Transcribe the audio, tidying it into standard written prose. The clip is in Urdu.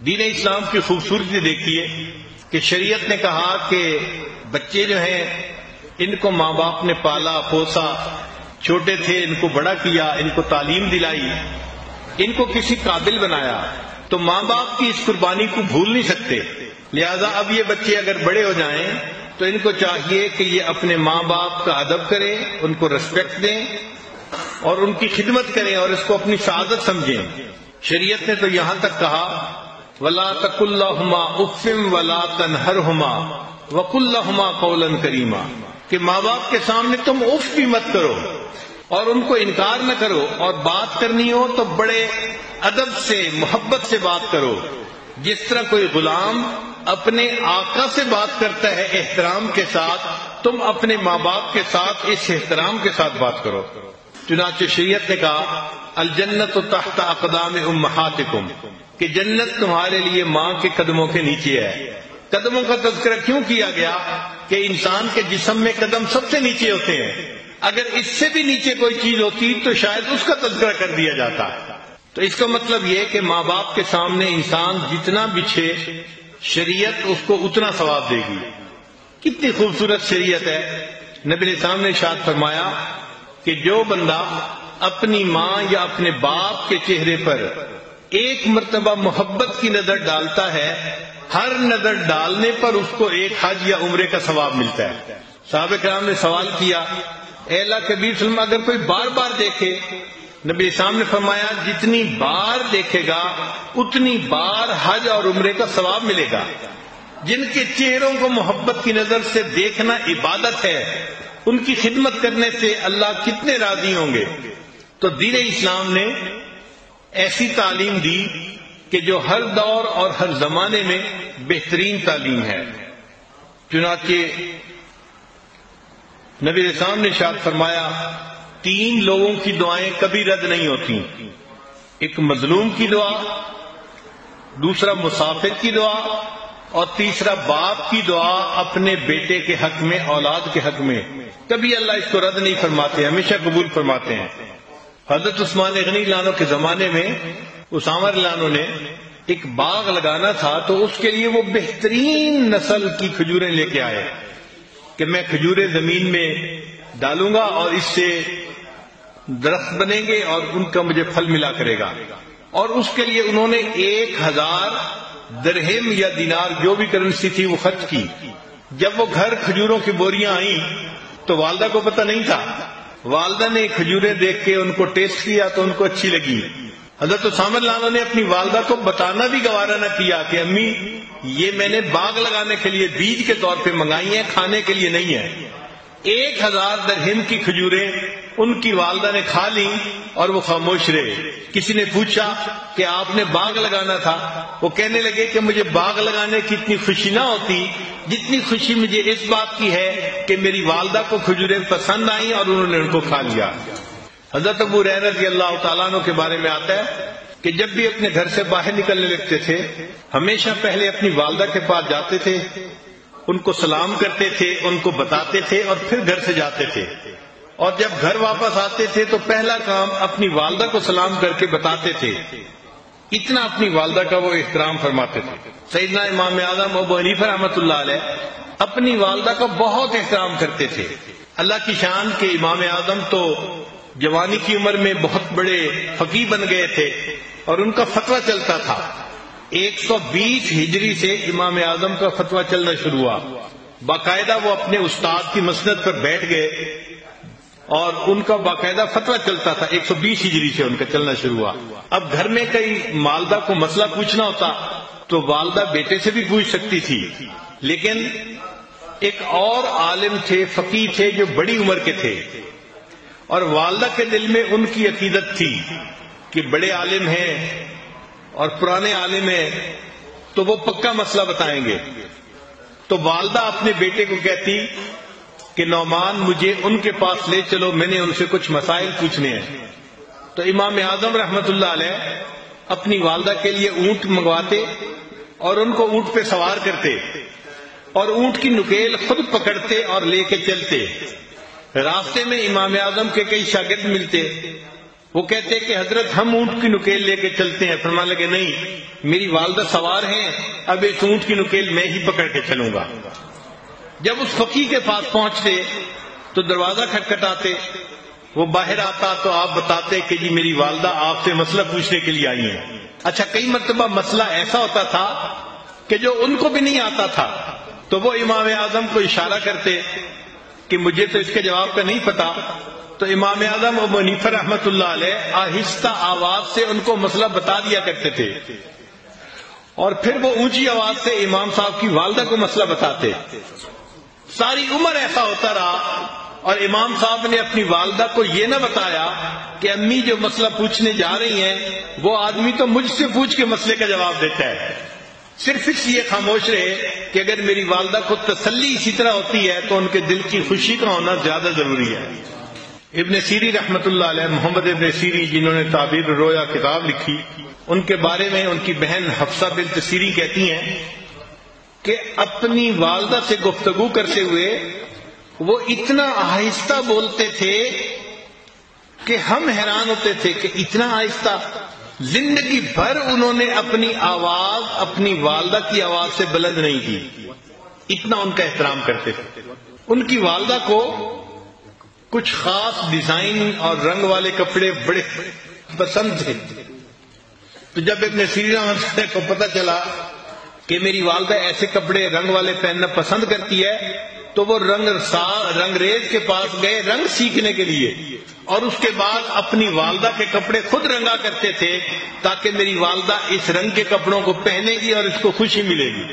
دین اسلام کی خوبصورتی دیکھیے کہ شریعت نے کہا کہ بچے جو ہیں ان کو ماں باپ نے پالا پوسا، چھوٹے تھے ان کو بڑا کیا، ان کو تعلیم دلائی، ان کو کسی قابل بنایا، تو ماں باپ کی اس قربانی کو بھول نہیں سکتے۔ لہذا اب یہ بچے اگر بڑے ہو جائیں تو ان کو چاہیے کہ یہ اپنے ماں باپ کا ادب کریں، ان کو ریسپیکٹ دیں اور ان کی خدمت کریں اور اس کو اپنی سعادت سمجھیں۔ شریعت نے تو یہاں تک کہا وَلَا تَقُلْ لَهُمَا أُفٍّ وَلَا تَنْهَرْهُمَا وَقُلْ لَهُمَا قَوْلًا كَرِيمًا، کہ ماں باپ کے سامنے تم اف بھی مت کرو اور ان کو انکار نہ کرو، اور بات کرنی ہو تو بڑے ادب سے محبت سے بات کرو، جس طرح کوئی غلام اپنے آقا سے بات کرتا ہے احترام کے ساتھ، تم اپنے ماں باپ کے ساتھ اس احترام کے ساتھ بات کرو۔ چنانچہ شریعت نے کہا الجنت تحت اقدام امہاتکم، کہ جنت تمہارے لیے ماں کے قدموں کے نیچے ہے۔ قدموں کا تذکرہ کیوں کیا گیا؟ کہ انسان کے جسم میں قدم سب سے نیچے ہوتے ہیں، اگر اس سے بھی نیچے کوئی چیز ہوتی تو شاید اس کا تذکرہ کر دیا جاتا۔ تو اس کا مطلب یہ کہ ماں باپ کے سامنے انسان جتنا بچھے شریعت اس کو اتنا ثواب دے گی۔ کتنی خوبصورت شریعت ہے۔ نبی نے سامنے ارشاد فرمایا کہ جو بندہ اپنی ماں یا اپنے باپ کے چہرے پر ایک مرتبہ محبت کی نظر ڈالتا ہے، ہر نظر ڈالنے پر اس کو ایک حج یا عمرے کا ثواب ملتا ہے۔ صحابہ کرام نے سوال کیا اے اللہ کے نبی صلی اللہ علیہ وسلم اگر کوئی بار بار دیکھے؟ نبی اسلام نے فرمایا جتنی بار دیکھے گا اتنی بار حج اور عمرے کا ثواب ملے گا۔ جن کے چہروں کو محبت کی نظر سے دیکھنا عبادت ہے، ان کی خدمت کرنے سے اللہ کتنے راضی ہوں گے۔ تو دین اسلام نے ایسی تعلیم دی کہ جو ہر دور اور ہر زمانے میں بہترین تعلیم ہے۔ چنانچہ نبی اسلام نے ارشاد فرمایا 3 لوگوں کی دعائیں کبھی رد نہیں ہوتی، ایک مظلوم کی دعا، دوسرا مسافر کی دعا، اور تیسرا باپ کی دعا اپنے بیٹے کے حق میں، اولاد کے حق میں۔ کبھی اللہ اس کو رد نہیں فرماتے، ہمیشہ قبول فرماتے ہیں۔ حضرت عثمان غنی رضی اللہ عنہ کے زمانے میں اسامہ رضی اللہ عنہ نے ایک باغ لگانا تھا، تو اس کے لیے وہ بہترین نسل کی کھجوریں لے کے آئے کہ میں کھجوریں زمین میں ڈالوں گا اور اس سے درخت بنیں گے اور ان کا مجھے پھل ملا کرے گا، اور اس کے لیے انہوں نے 1000 درہم یا دینار جو بھی کرنسی تھی وہ خرچ کی۔ جب وہ گھر کھجوروں کی بوریاں آئیں تو والدہ کو پتہ نہیں تھا، والدہ نے کھجوریں دیکھ کے ان کو ٹیسٹ کیا تو ان کو اچھی لگی۔ حضرت اسامہ رضی اللہ عنہ نے اپنی والدہ کو بتانا بھی گوارا نہ کیا کہ امی یہ میں نے باغ لگانے کے لیے بیج کے طور پہ منگائی ہیں، کھانے کے لیے نہیں ہے۔ 1000 درہم کی کھجوریں ان کی والدہ نے کھا لی اور وہ خاموش رہے۔ کسی نے پوچھا کہ آپ نے باغ لگانا تھا؟ وہ کہنے لگے کہ مجھے باغ لگانے کی اتنی خوشی نہ ہوتی جتنی خوشی مجھے اس بات کی ہے کہ میری والدہ کو کھجوریں پسند آئیں اور انہوں نے ان کو کھا لیا۔ حضرت ابو ہریرہ رضی اللہ تعالیٰ عنہ کے بارے میں آتا ہے کہ جب بھی اپنے گھر سے باہر نکلنے لگتے تھے ہمیشہ پہلے اپنی والدہ کے پاس جاتے تھے، ان کو سلام کرتے تھے، ان کو بتاتے تھے اور پھر گھر سے جاتے تھے، اور جب گھر واپس آتے تھے تو پہلا کام اپنی والدہ کو سلام کر کے بتاتے تھے۔ اتنا اپنی والدہ کا وہ احترام فرماتے تھے۔ سیدنا امام اعظم ابو حنیفہ رحمۃ اللہ علیہ اپنی والدہ کا بہت احترام کرتے تھے۔ اللہ کی شان کے امام اعظم تو جوانی کی عمر میں بہت بڑے فقیہ بن گئے تھے اور ان کا فتویٰ چلتا تھا۔ 120 ہجری سے امام اعظم کا فتویٰ چلنا شروع ہوا۔ باقاعدہ وہ اپنے استاد کی مسند پر بیٹھ گئے اور ان کا باقاعدہ فتویٰ چلتا تھا۔ 120 ہجری سے ان کا چلنا شروع ہوا۔ اب گھر میں کئی والدہ کو مسئلہ پوچھنا ہوتا تو والدہ بیٹے سے بھی پوچھ سکتی تھی، لیکن ایک اور عالم تھے، فقیہ تھے جو بڑی عمر کے تھے، اور والدہ کے دل میں ان کی عقیدت تھی کہ بڑے عالم ہیں اور پرانے عالم ہیں تو وہ پکا مسئلہ بتائیں گے۔ تو والدہ اپنے بیٹے کو کہتی کہ نعمان مجھے ان کے پاس لے چلو، میں نے ان سے کچھ مسائل پوچھنے ہیں۔ تو امام اعظم رحمت اللہ علیہ اپنی والدہ کے لیے اونٹ منگواتے اور ان کو اونٹ پہ سوار کرتے اور اونٹ کی نکیل خود پکڑتے اور لے کے چلتے۔ راستے میں امام اعظم کے کئی شاگرد ملتے وہ کہتے کہ حضرت ہم اونٹ کی نکیل لے کے چلتے ہیں. فرمانے لگے نہیں، میری والدہ سوار ہیں، اب اس اونٹ کی نکیل میں ہی پکڑ کے چلوں گا. جب اس فقیہ کے پاس پہنچتے تو دروازہ کھٹکھٹاتے، وہ باہر آتا تو آپ بتاتے کہ جی میری والدہ آپ سے مسئلہ پوچھنے کے لیے آئی ہیں. اچھا، کئی مرتبہ مسئلہ ایسا ہوتا تھا کہ جو ان کو بھی نہیں آتا تھا تو وہ امام اعظم کو اشارہ کرتے کہ مجھے تو اس کے جواب کا نہیں پتا. تو امام اعظم ابو حنیفہ رحمۃ اللہ علیہ آہستہ آواز سے ان کو مسئلہ بتا دیا کرتے تھے، اور پھر وہ اونچی آواز سے امام صاحب کی والدہ کو مسئلہ بتاتے. ساری عمر ایسا ہوتا رہا، اور امام صاحب نے اپنی والدہ کو یہ نہ بتایا کہ امی جو مسئلہ پوچھنے جا رہی ہیں وہ آدمی تو مجھ سے پوچھ کے مسئلے کا جواب دیتا ہے. صرف اس لیے خاموش رہے کہ اگر میری والدہ کو تسلی اسی طرح ہوتی ہے تو ان کے دل کی خوشی کا ہونا زیادہ ضروری ہے. ابن سیری رحمۃ اللہ علیہ، محمد ابن سیری جنہوں نے تعبیر الرؤیا کتاب لکھی، ان کے بارے میں ان کی بہن حفصہ بنت سیری کہتی ہیں کہ اپنی والدہ سے گفتگو کرتے ہوئے وہ اتنا آہستہ بولتے تھے کہ ہم حیران ہوتے تھے کہ اتنا آہستہ. زندگی بھر انہوں نے اپنی آواز اپنی والدہ کی آواز سے بلند نہیں کی، اتنا ان کا احترام کرتے تھے. ان کی والدہ کو کچھ خاص ڈیزائن اور رنگ والے کپڑے بڑے پسند تھے. تو جب ابن سیری کو پتہ چلا کہ میری والدہ ایسے کپڑے رنگ والے پہننا پسند کرتی ہے تو وہ رنگریز کے پاس گئے رنگ سیکھنے کے لیے، اور اس کے بعد اپنی والدہ کے کپڑے خود رنگا کرتے تھے تاکہ میری والدہ اس رنگ کے کپڑوں کو پہنے گی اور اس کو خوشی ملے گی.